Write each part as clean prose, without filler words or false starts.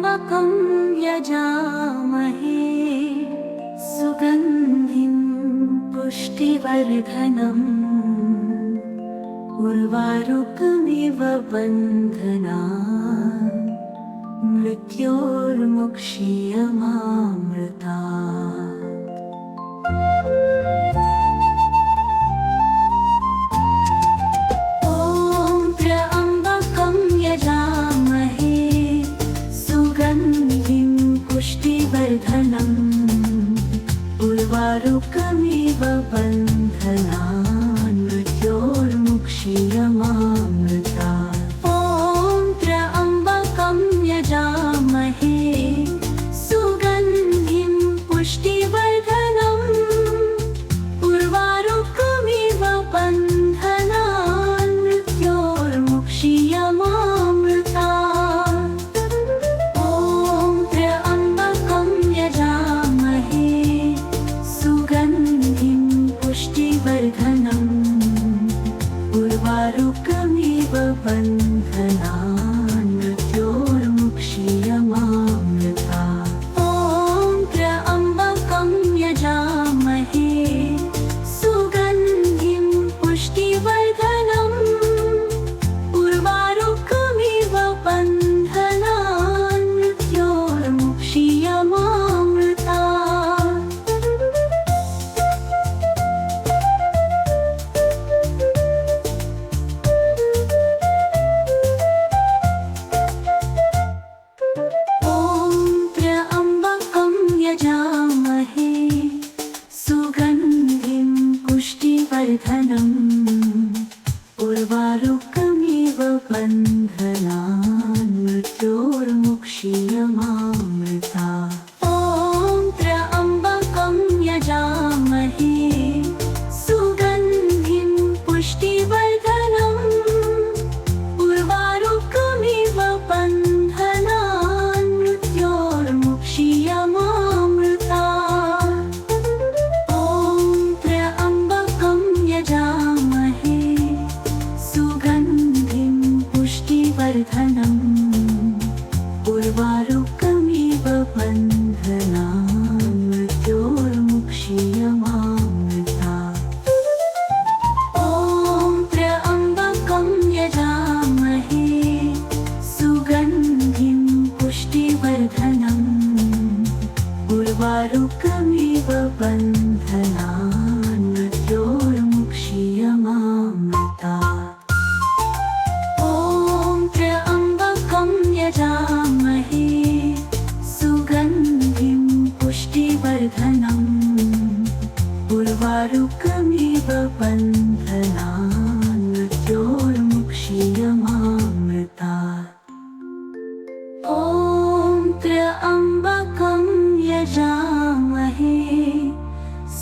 त्र्यम्बकं यजामहे सुगन्धिं पुष्टिवर्धनम् उर्वारुकमिव बन्धनान् मृत्योर्मुक्षीयमामृतात्। ॐ त्र्यम्बकं यजामहे सुगन्धिं पुष्टिवर्धनम् उर्वारुकमिव बन्धनान् मृत्योर्मुक्षीयमामृतात्। ॐ त्र्यम्बकं यजामहे सुगन्धिं पुष्टिवर्धनम् उर्वारुकमिव बन्धनान् मृत्योर्मुक्षीयमामृतात्। ॐ त्र्यम्बकं यजामहे सुगन्धिं पुष्टिवर्धनम् उर्वारुकमिव बन्धनान् मृत्योर्मुक्षीयमामृतात्। ॐ त्र्यम्बकं यजामहे सुगन्धिं पुष्टिवर्धनम् उर्वारुकमिव बन्धनान् मृत्योर्मुक्षीयमामृतात्। ॐ त्र्यम्बकं यजामहे सुगन्धिं पुष्टिवर्धनम् उर्वारुकमिव बन्धनान् मृत्योर्मुक्षीयमामृतात्। ॐ त्र्यम्बकं यजामहे सुगन्धिं पुष्टिवर्धनम् उर्वारुकमिव बन्धनान् मृत्योर्मुक्षीयमामृतात्। ॐ त्र्यम्बकं यजामहे सुगन्धिं पुष्टिवर्धनम् उर्वारुकमिव बन्धनान् मृत्योर्मुक्षीयमामृतात्। ॐ त्र्यम्बकं यजामहे सुगन्धिं पुष्टिवर्धनम् उर्वारुकमिव बन्धनान् मृत्योर्मुक्षीयमामृतात्। ॐ त्र्यम्बकं यजामहे सुगन्धिं पुष्टिवर्धनम् उर्वारुकमिव बन्धनान् मृत्योर्मुक्षीयमामृतात्। ॐ त्र्यम्बकं यजामहे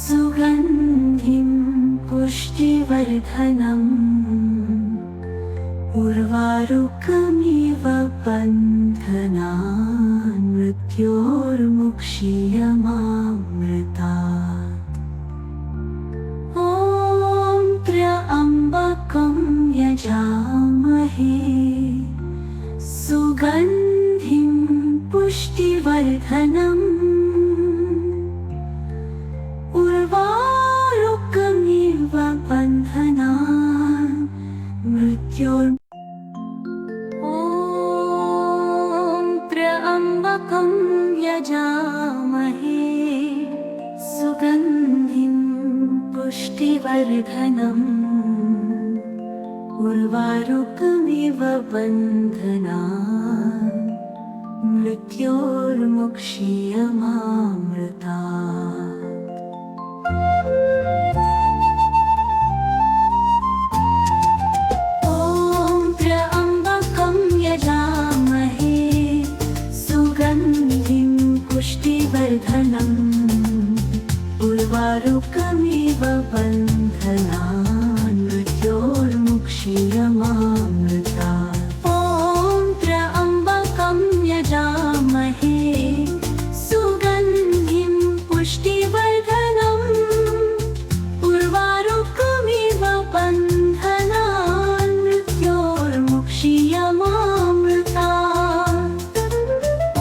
सुगन्धिं पुष्टिवर्धनम् उर्वारुकमिव बन्धनान् मृत्योर्मुक्षीयमामृतात्। ॐ त्र्यम्बकं यजामहे सुगन्धिं पुष्टिवर्धनम् उर्वारुकमिव बन्धनान् मृत्योर् ॐ त्र्यम्बकं यजामहे सुगन्धिं पुष्टिवर्धनम् उर्वारुकमिव बन्धनान् मृत्योर्मुक्षीयमामृतात्। ॐ त्र्यम्बकं यजामहे सुगन्धिं पुष्टिवर्धनम् उर्वारुकमिव बन्धनान् मृत्योर्मुक्षीयमामृतात्। ॐ त्र्यम्बकं यजामहे सुगन्धिं पुष्टिवर्धनम् उर्वारुकमिव बन्धनान् मृत्योर्मुक्षीयमामृतात्। ॐ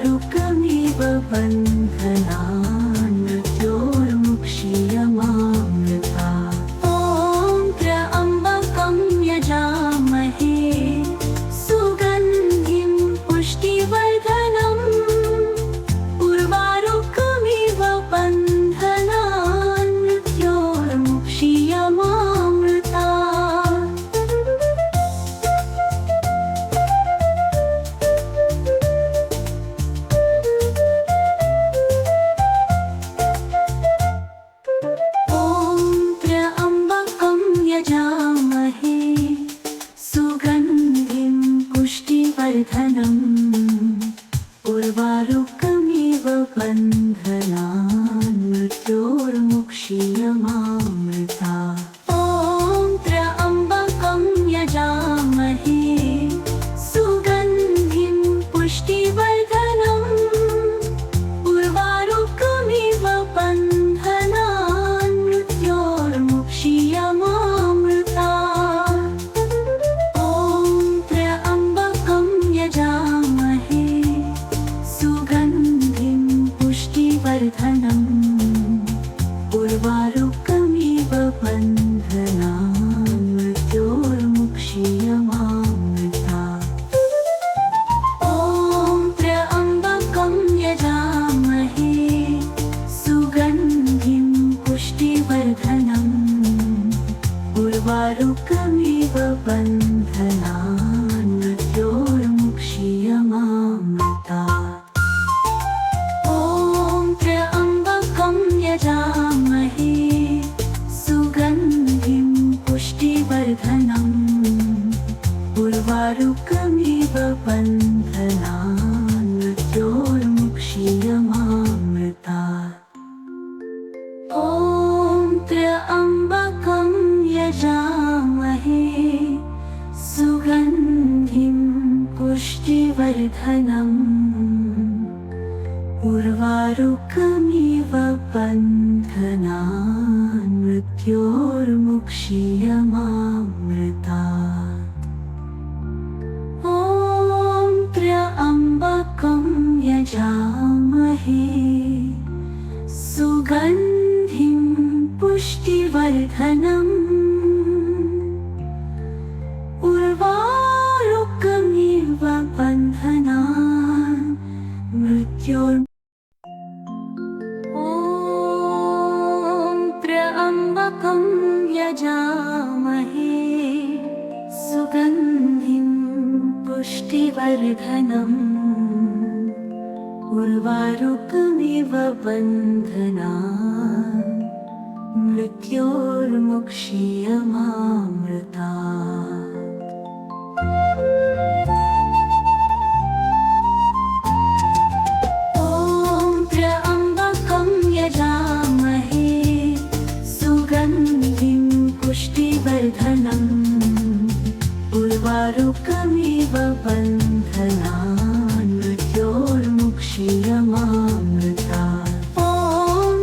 उर्वारुकमिव बन्धनान् मृत्योर्मुक्षीयमामृता। ॐ त्र्यम्बकं यजामहे सुगन्धिं पुष्टिवर्धनम् उर्वारुकमिव बन्धनान् मृत्योर्मुक्षीयमामृता। यजामहे सुगन्धिं पुष्टिवर्धनम् उर्वारुकमिव बन्धनान् मृत्योर्मुक्षीयमामृता। ॐ त्र्यम्बकं यजामहे सुगन्धिं पुष्टिवर्धनम् उर्वारुकमिव बन्धनान् मृत्योर्मुक्षीयमामृता। उर्वारुकमिव बन्धनान् मृत्योर्मुक्षीयमामृता। ॐ त्र्यम्बकं यजामहे सुगन्धिं पुष्टिवर्धनम् उर्वारुकमिव बन्धनान् मृत्योर्मुक्षीयमामृता। यजामहे सुगन्धिं पुष्टिवर्धनम् उर्वारुकमिव बन्धनान् मृत्योर्मुक्षीयमामृता। ॐ त्र्यम्बकं यजामहे सुगन्धिं पुष्टिवर्धनम् उर्वारुकमिव बन्धनान् मृत्योर्मुक्षीयमामृता। ॐ त्र्यम्बकं यजामहे सुगन्धिं पुष्टिवर्धनम् उर्वारुकमिव बन्धनान् मृत्योर् त्र्यम्बकं यजामहे सुगन्धिं पुष्टिवर्धनम् उर्वारुकमिव बन्धनान् मृत्योर्मुक्षीयमामृता। उर्वारुकमिव बन्धनान् मृत्योर्मुक्षीयमामृता। ॐ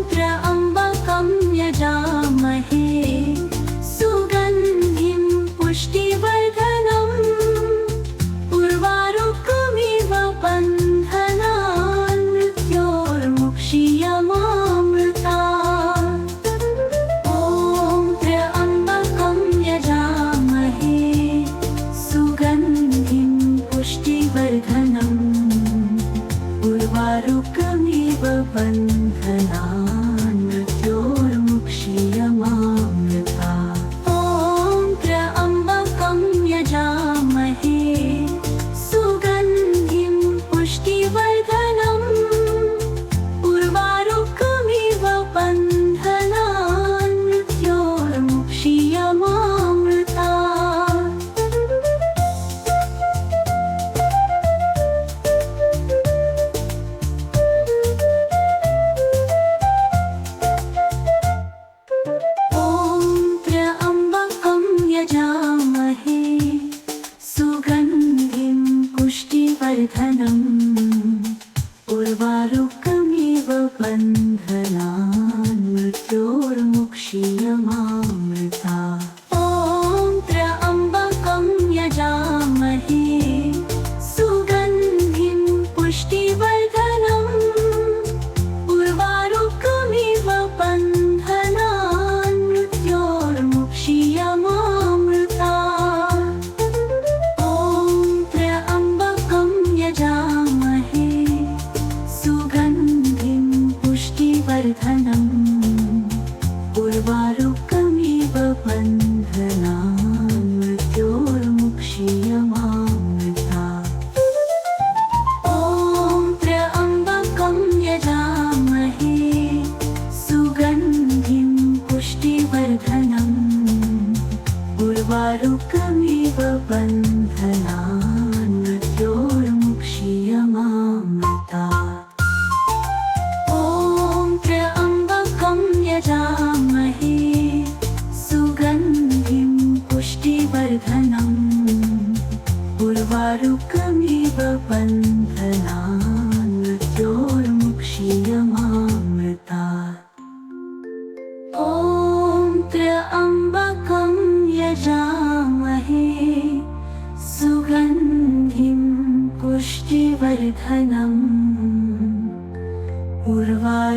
त्र्यम्बकं यजामहे सुगन्धिं पुष्टिवर्धनम् उर्वारुकमिव बन्धनान् मृत्योर्मुक्षीयमामृता। उर्वारुकमिव बन्धनान् मृत्योर्मुक्षीयमामृता। ॐ त्र्यम्बकं यजामहे सुगन्धिं पुष्टिवर्धनम् उर्वारुकमिव बन्धनान् मृत्योर्मुक्षीयमामृता। उर्वारुकमिव बन्धनान् मृत्योर्मुक्षीयमामृता। ॐ त्र्यम्बकं यजामहे सुगन्धिं पुष्टिवर्धनम्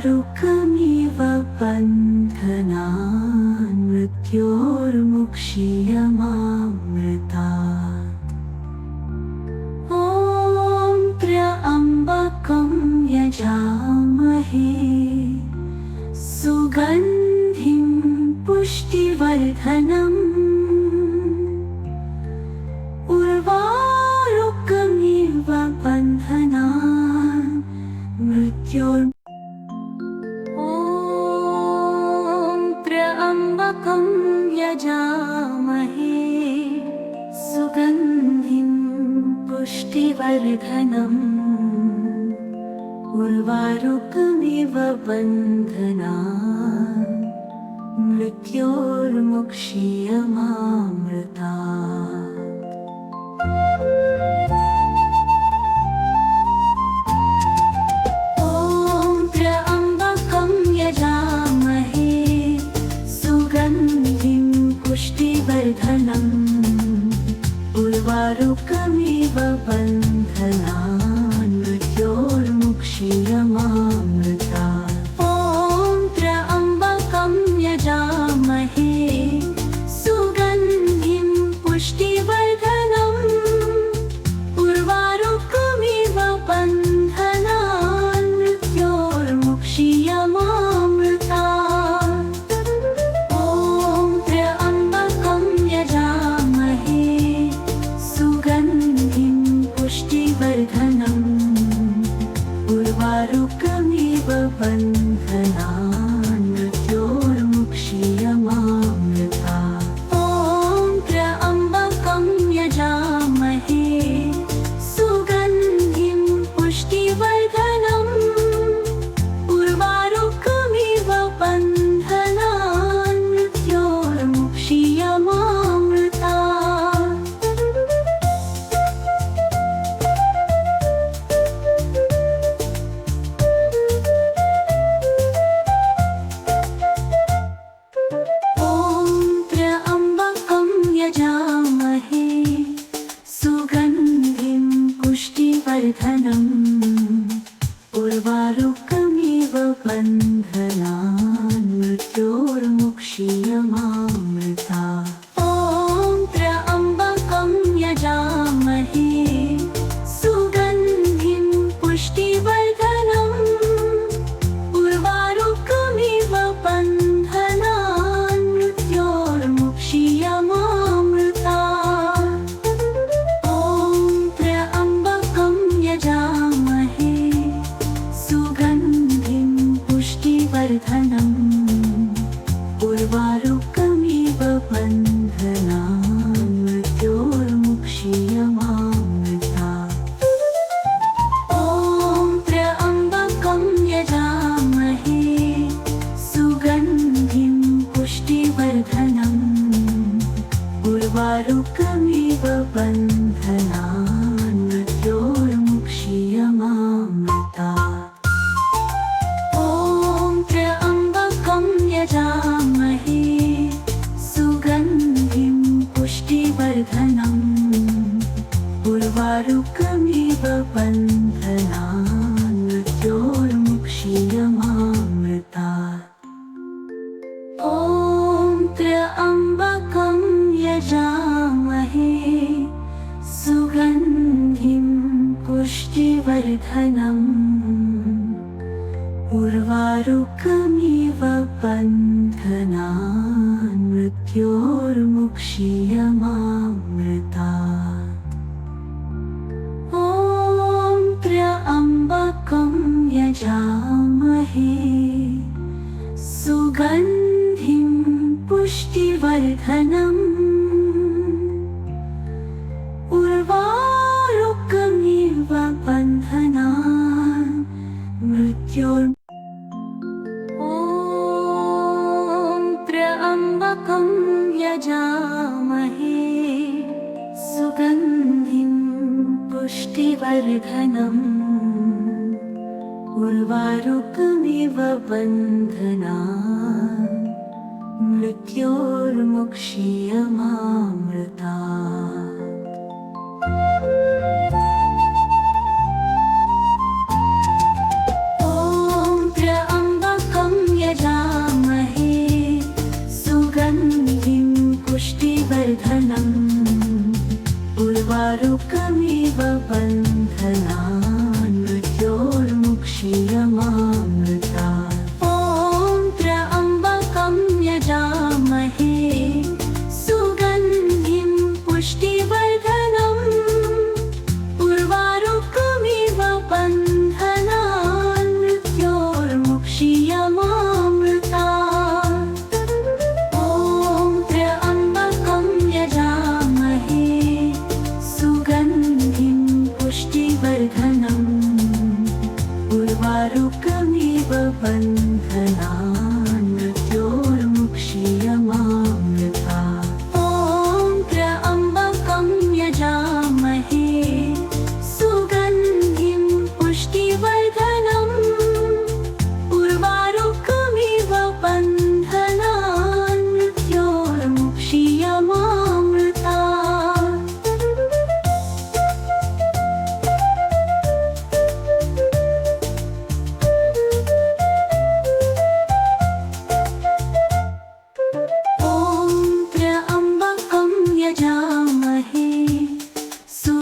उर्वारुकमिव बन्धनान् मृत्योर्मुक्षीयमामृतात्। ॐ त्र्यम्बकं यजामहे सुगन्धिं पुष्टिवर्धनम् उर्वारुकमिव बन्धनान् मृत्योर् ॐ त्र्यम्बकं यजामहे सुगन्धिं पुष्टिवर्धनम् उर्वारुकमिव बन्धनान् मृत्योर्मुक्षीयमामृतात्। ॐ त्र्यम्बकं यजामहे सुगन्धिं पुष्टिवर्धनम् उर्वारुकमिव बन्धनान् मृत्योर्मुक्षीयमामृतात्। ॐ त्र्यम्बकं यजामहे सुगन्धिं पुष्टिवर्धनम् उर्वारुकमिव बन्धनान् मृत्योर्मुक्षीयमामृतात्। ॐ त्र्यम्बकं यजामहे सुगन्धिं पुष्टिवर्धनम् उर्वारुकमिव बन्धनान् मृत्योर्मुक्षीयमामृतात्। ॐ त्र्यम्बकं यजामहे सुगन्धिं पुष्टिवर्धनम् उर्वारुकमिव बन्धनान् मृत्योर्मुक्षीयमामृतात्। ॐ त्र्यम्बकं यजामहे सुगन्धिं पुष्टिवर्धनम् उर्वारुकमिव बन्धनान् मृत्योर्मुक्षीयमामृतात्। ॐ त्र्यम्बकं यजामहे सुगन्धिं पुष्टिवर्धनम् उर्वारुकमिव बन्धनान् मृत्योर्मुक्षीयमामृतात्। ॐ त्र्यम्बकं यजामहे सुगन्धिं पुष्टिवर्धनम् उर्वारुकमिव बन्धनान् मृत्योर्मुक्षीयमामृतात्। ॐ त्र्यम्बकं यजामहे सुगन्धिं पुष्टिवर्धनम् उर्वारुकमिव बन्धनान् मृत्योर्मुक्षीयमामृतात्। ॐ त्र्यम्बकं यजामहे सुगन्धिं पुष्टिवर्धनम् उर्वारुकमिव बन्धनान् मृत्योर्मुक्षीयमामृतात्। ॐ त्र्यम्बकं यजामहे सुगन्धिं पुष्टिवर्धनम् उर्वारुकमिव बन्धनान् मृत्योर्मुक्षीयमामृतात्। ॐ त्र्यम्बकं यजामहे सुगन्धिं पुष्टिवर्धनम् उर्वारुकमिव बन्धनान् मृत्योर् ॐ त्र्यम्बकं यजामहे सुगन्धिं पुष्टिवर्धनम् उर्वारुकमिव बन्धनान् मृत्योर्मुक्षीयमामृतात्। ॐ त्र्यम्बकं मुक्ष्यमामृता ॐ त्र्यम्बकं यजामहे सुगन्धिं पुष्टिवर्धनम् उर्वारुकमिव बन्धनान् मृत्योर्मुक्षीयमामृता ॐ त्र्यम्बकं यजामहे सुगन्धिं पुष्टिवर्धनम् उर्वारुकमिव बन्धनान् मृत्योर्मुक्षीयमामृता ॐ त्र्यम्बकं यजामहे सुगन्धिं पुष्टिवर्धनम् उर्वारुकमिव बन्धनान् मृत्योर्मुक्षीयमामृता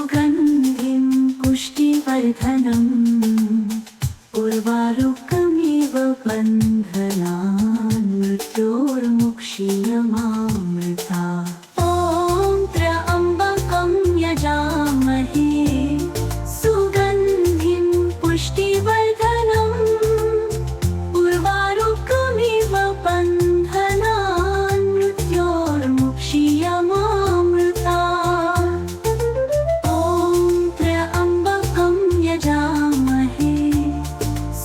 सुगन्धिं पुष्टिवर्धनम् उर्वारुकमिव बन्धनान् मृत्योर्मुक्षीयमामृता ॐ त्र्यम्बकं यजामहे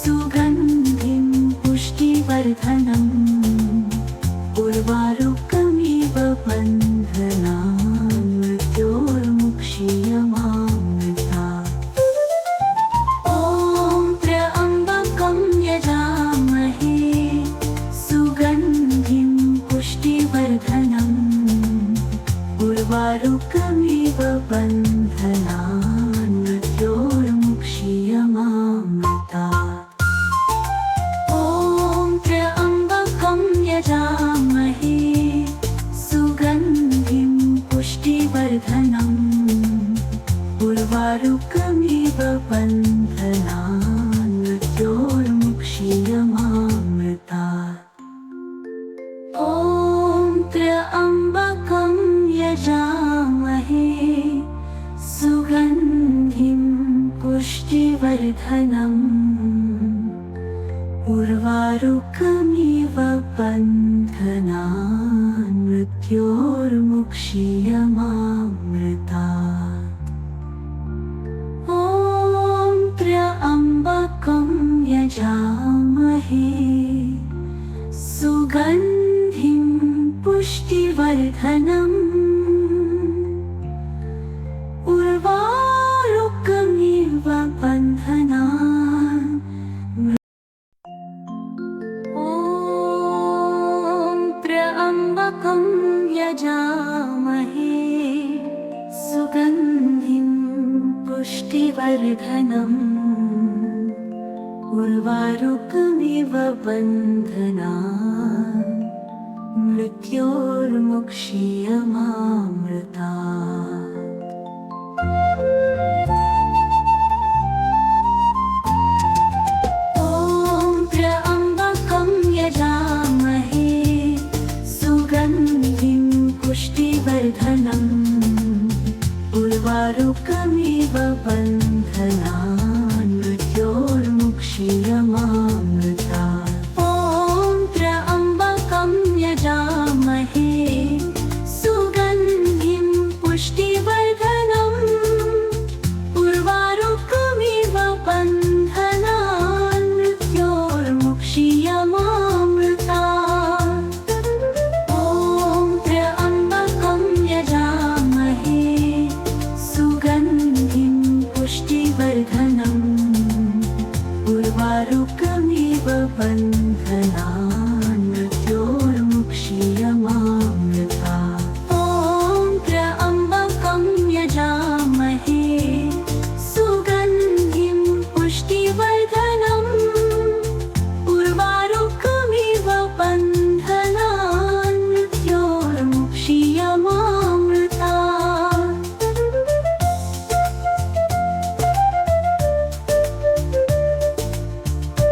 सुगन्धिं पुष्टिवर्धनम् उर्वारुकमिव बन्धनान् मृत्योर्मुक्षीयमामृता वर्धनम् उर्वारुकमिव बन्धनान् मृत्योर्मुक्षीयमामृता ॐ त्र्यम्बकं यजामहे सुगन्धिं पुष्टिवर्धनम् उर्वारुकमिव बन्धनान् मृत्योर्मुक्षीयमामृता यजामहे सुगन्धिं पुष्टिवर्धनम् उर्वारुकमिव बन्धनान् मृत्योर्मुक्षीयमामृता ॐ त्र्यम्बकं यजामहे सुगन्धिं पुष्टिवर्धनम् उर्वारुकमिव बन्धनान् मृत्योर्मुक्षीयमामृता ॐ त्र्यम्बकं यजामहे सुगन्धिं पुष्टिवर्धनम् उर्वारुकमिव बन्धनान् त्र्यम्बकं यजामहे सुगन्धिं पुष्टिवर्धनम् उर्वारुकमिव बन्धनान् मृत्योर्मुक्षीयमामृता ॐ त्र्यम्बकं यजामहे सुगन्धिं पुष्टिवर्धनम् उर्वारुकमिव बन्धनान् मृत्योर्मुक्षीयमामृता ॐ त्र्यम्बकं यजामहे सुगन्धिं पुष्टिवर्धनम् उर्वारुकमिव बन्धनान् मृत्योर्मुक्षीयमामृता उर्वारुकमिव बन्धनान् मृत्योर्मुक्षीयमामृता ॐ त्र्यम्बकं यजामहे सुगन्धिं पुष्टिवर्धनम् उर्वारुकमिव बन्धनान् मृत्योर्मुक्षीयमामृता ॐ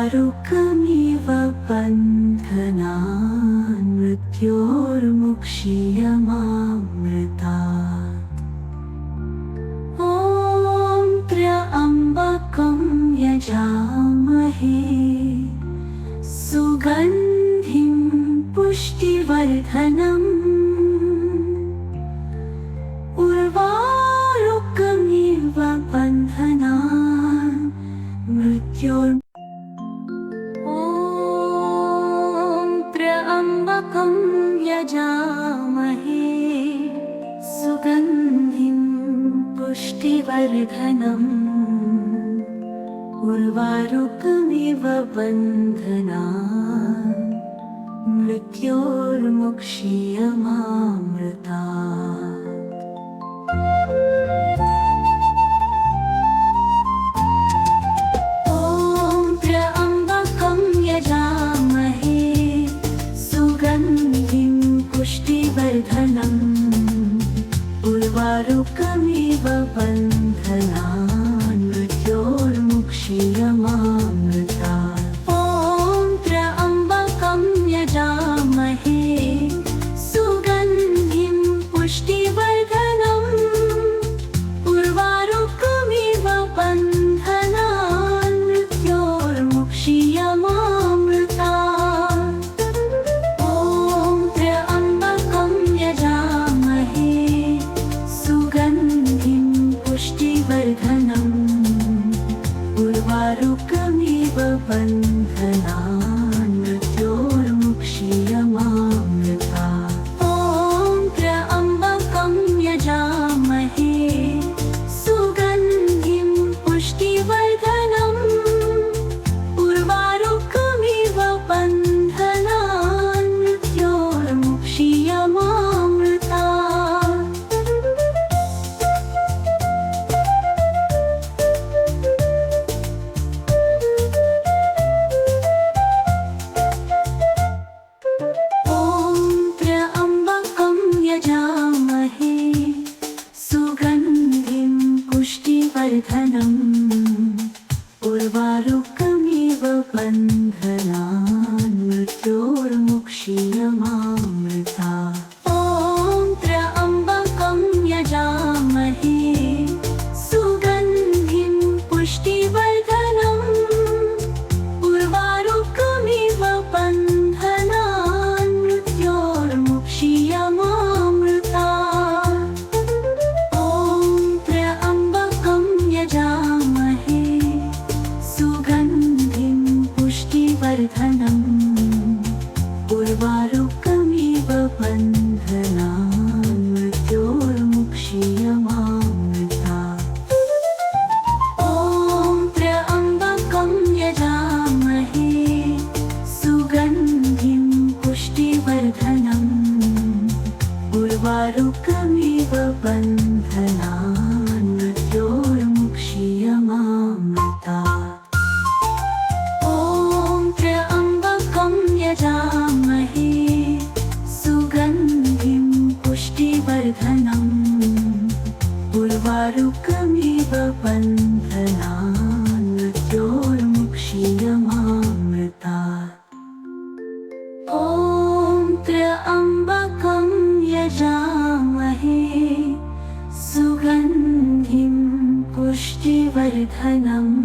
उर्वारुकमिव बन्धनान् मृत्योर्मुक्षीयमामृतात्। ॐ त्र्यम्बकं यजामहे सुगन्धिं पुष्टिवर्धनम् उर्वारुकमिव बन्धनान् मृत्योर् ॐ त्र्यम्बकं यजामहे सुगन्धिं पुष्टिवर्धनम् उर्वारुकमिव बन्धनान् मृत्योर्मुक्षीयमामृतात्। ॐ त्र्यम्बकं यजामहे सुगन्धिं पुष्टिवर्धनम् उर्वारुकमिव बन्धनान् मृत्योर्मुक्षीयमामृतात्। ॐ त्र्यम्बकं यजामहे सुगन्धिं पुष्टिवर्धनम् उर्वारुकमिव बन्धनान् मृत्योर्मुक्षीयमामृतात्। ॐ त्र्यम्बकं यजामहे सुगन्धिं पुष्टिवर्धनम् उर्वारुकमिव बन्धनान् मृत्योर्मुक्षीयमामृतात्। ॐ त्र्यम्बकं यजामहे सुगन्धिं पुष्टिवर्धनम् उर्वारुकमिव बन्धनान् मृत्योर्मुक्षीयमामृतात्। ॐ त्र्यम्बकं यजामहे सुगन्धिं पुष्टिवर्धनम् उर्वारुकमिव बन्धनान् मृत्योर्मुक्षीयमामृतात्। ॐ त्र्यम्बकं यजामहे सुगन्धिं पुष्टिवर्धनम् उर्वारुकमिव बन्धनान् मृत्योर्मुक्षीयमामृतात्। ॐ त्र्यम्बकं यजामहे सुगन्धिं पुष्टिवर्धनम् उर्वारुकमिव बन्धनान् मृत्योर्मुक्षीयमामृतात्। ॐ त्र्यम्बकं यजामहे सुगन्धिं पुष्टिवर्धनम् उर्वारुकमिव बन्धनान् मृत्योर्मुक्षीयमामृतात्। ॐ त्र्यम्बकं यजामहे सुगन्धिं पुष्टिवर्धनम् उर्वारुकमिव बन्धनान् मृत्योर्मुक्षीयमामृतात्। ॐ त्र्यम्बकं यजामहे सुगन्धिं पुष्टिवर्धनम्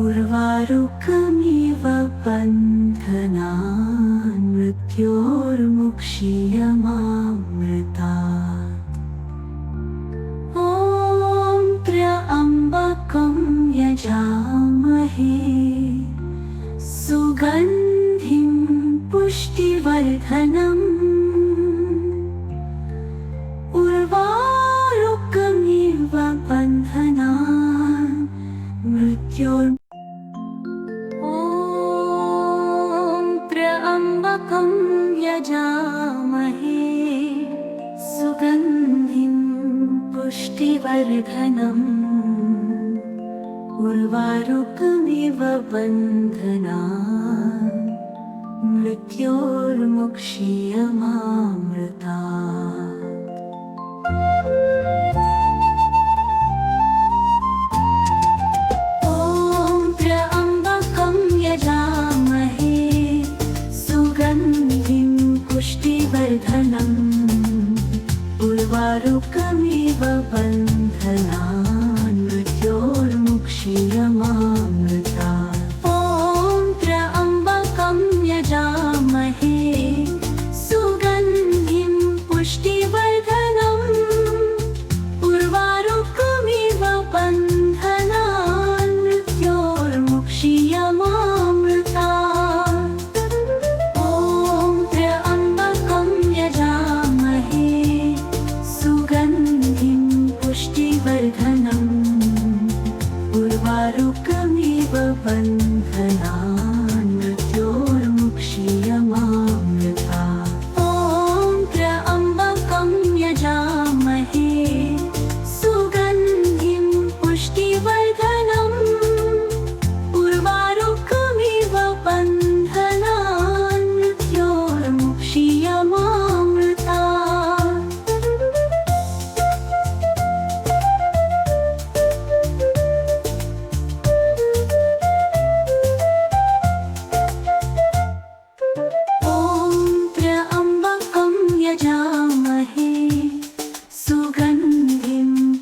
उर्वारुकमिव बन्धनान् मृत्योर्मुक्षीयमामृतात्। ॐ त्र्यम्बकं यजामहे सुगन्धिं पुष्टिवर्धनम् उर्वारुकमिव बन्धनान् मृत्योर् ॐ त्र्यम्बकं यजामहे सुगन्धिं पुष्टिवर्धनम् उर्वारुकमिव बन्धनान् मृत्योर्मुक्षीयमामृतात्। ॐ त्र्यम्बकं मुक्ष्यमामृता ॐ त्र्यम्बकं यजामहे सुगन्धिं पुष्टिवर्धनम् उर्वारुकमिव बन्धनान् मृत्योर्मुक्षीयमामृता ॐ त्र्यम्बकं यजामहे सुगन्धिं पुष्टिवर्धनम् उर्वारुकमिव बन्धनान् मृत्योर्मुक्षीयमामृता ॐ त्र्यम्बकं यजामहे सुगन्धिं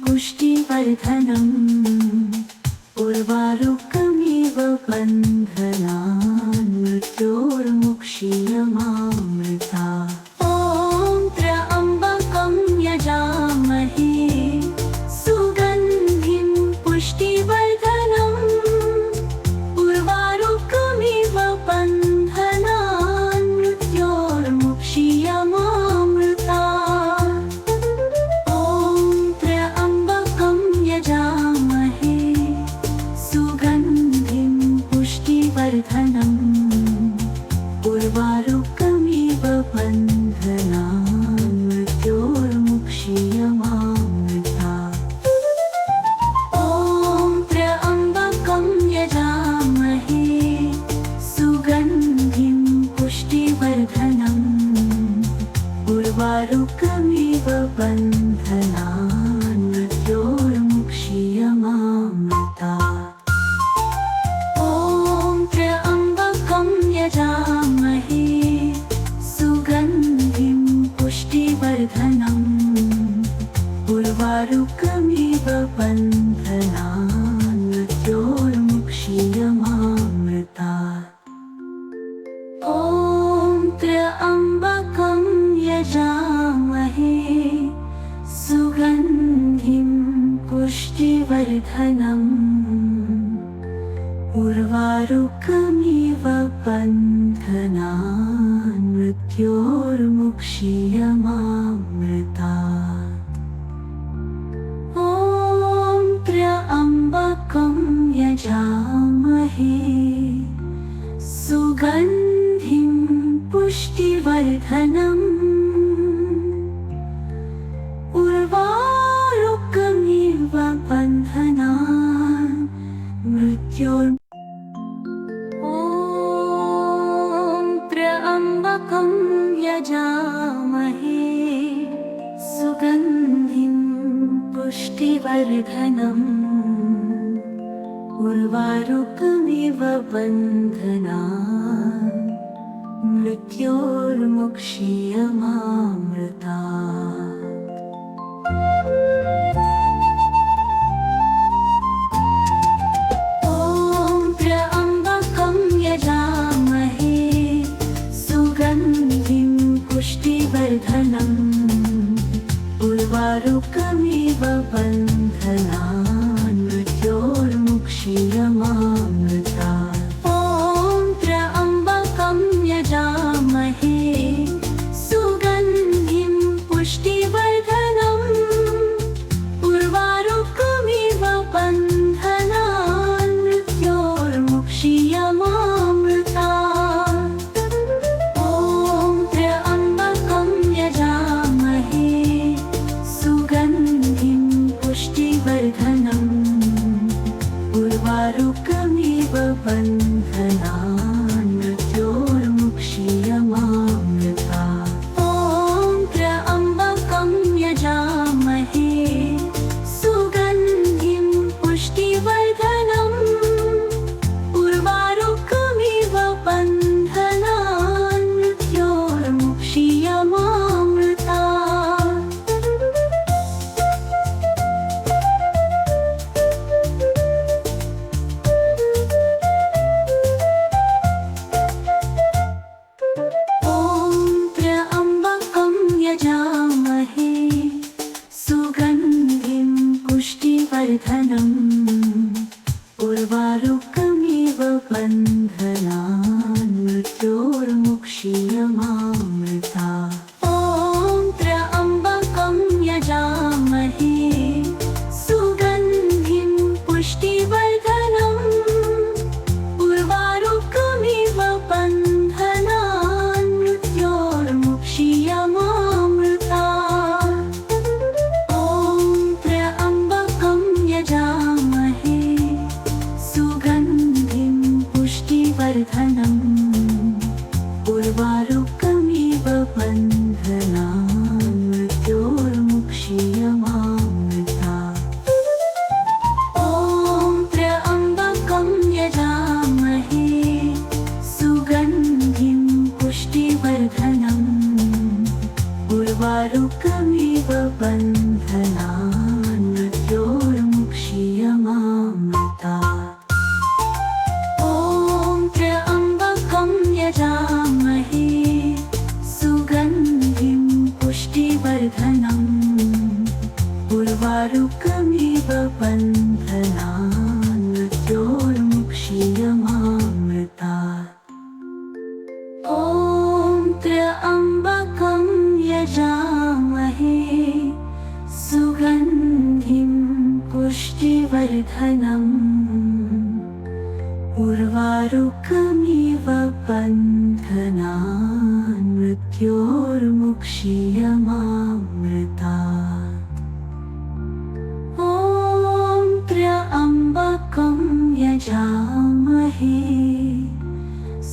पुष्टिवर्धनम् उर्वारुकमिव बन्धनान् मृत्योर्मुक्षीयमामृता यजामहे सुगन्धिं पुष्टिवर्धनम् उर्वारुकमिव बन्धनान् मृत्योर्मुक्षीयमामृता ॐ त्र्यम्बकं यजामहे सुगन्धिं पुष्टिवर्धनम् उर्वारुकमिव बन्धनान् मृत्योर्मुक्षीयमामृता उर्वारुकमिव बन्धनान् मृत्योर्मुक्षीयमामृता ॐ त्र्यम्बकं यजामहे सुगन्धिं पुष्टिवर्धनम् उर्वारुकमिव बन्धनान् मृत्योर्मुक्षीयमामृता यजामहे सुगन्धिं पुष्टिवर्धनम् उर्वारुकमिव बन्धनान् मृत्योर्मुक्षीयमामृता ॐ त्र्यम्बकं यजामहे सुगन्धिं पुष्टिवर्धनम् उर्वारुकमिव बन्धनान् मृत्योर्मुक्षीयमामृता ॐ त्र्यम्बकं यजामहे सुगन्धिं पुष्टिवर्धनम् उर्वारुकमिव बन्धनान् त्र्यम्बकं यजामहे सुगन्धिं पुष्टिवर्धनम् उर्वारुकमिव बन्धनान् मृत्योर्मुक्षीयमामृता पुष्टिवर्धनम् उर्वारुकमिव बन्धनान् मृत्योर्मुक्षीयमामृता ॐ त्र्यम्बकं यजामहे सुगन्धिं पुष्टिवर्धनम् उर्वारुकमिव बन्धनान् मृत्योर्मुक्षीयमामृता उर्वारुकमिव बन्धनान् मृत्योर्मुक्षीयमामृता ॐ त्र्यम्बकं यजामहे सुगन्धिं पुष्टिवर्धनम् उर्वारुकमिव बन्धनान् मृत्योर्मुक्षीयमामृता उर्वारुकमिव बन्धनान् मृत्योर्मुक्षीयमामृता ॐ त्र्यम्बकं यजामहे सुगन्धिं पुष्टिवर्धनम् उर्वारुकमिव बन्धनान् मृत्योर्मुक्षीयमामृता ॐ त्र्यम्बकं यजामहे सुगन्धिं पुष्टिवर्धनम् उर्वारुकमिव बन्धनान् मृत्योर्मुक्षीयमामृता ॐ त्र्यम्बकं यजामहे सुगन्धिं पुष्टिवर्धनम् उर्वारुकमिव बन्धनान् मृत्योर्मुक्षीयमामृता ॐ त्र्यम्बकं यजामहे सुगन्धिं पुष्टिवर्धनम् उर्वारुकमिव बन्धनान् मृत्योर्मुक्षीयमामृता ॐ त्र्यम्बकं यजामहे सुगन्धिं पुष्टिवर्धनम् उर्वारुकमिव बन्धनान् मृत्योर्मुक्षीयमामृता ॐ त्र्यम्बकं यजामहे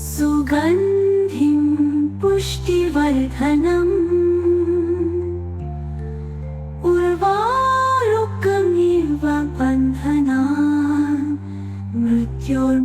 सुगन्धिं पुष्टिवर्धनम् उर्वारुकमिव बन्धनान् मृत्योर्